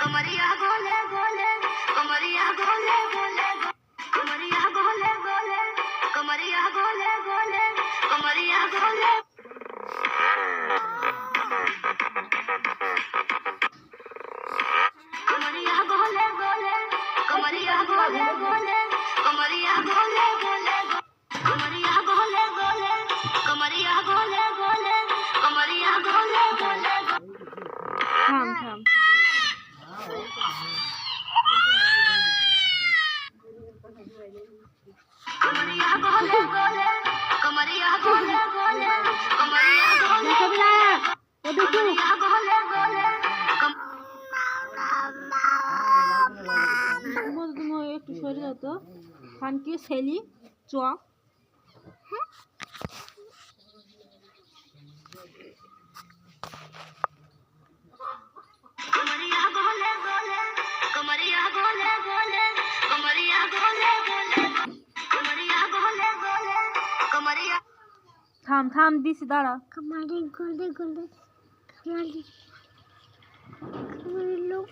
कमरिया गोले गोले कमरिया गोले गोले कमरिया गोले गोले कमरिया गोले गोले कमरिया गोले कमरिया गोले गोले कमरिया गोले गोले कमरिया गोले गोले कमरिया गोले गोले कमरिया गोले गोले कमरिया गोले गोले থাম থাম कमरिया गोले गोले कमरिया गोले गोले कमरिया गोले দেখাবি না ওদিকে कमरिया गोले गोले তুমি একটু সরে যাও তো খানকে ছেলি চ कमरिया गोले गोले कमरिया गोले गोले कमरिया गोले गोले कमरिया गोले गोले कमरिया থাম থাম দিছি দাঁড়া कमरे गोले गोले कमरे कमरे लोग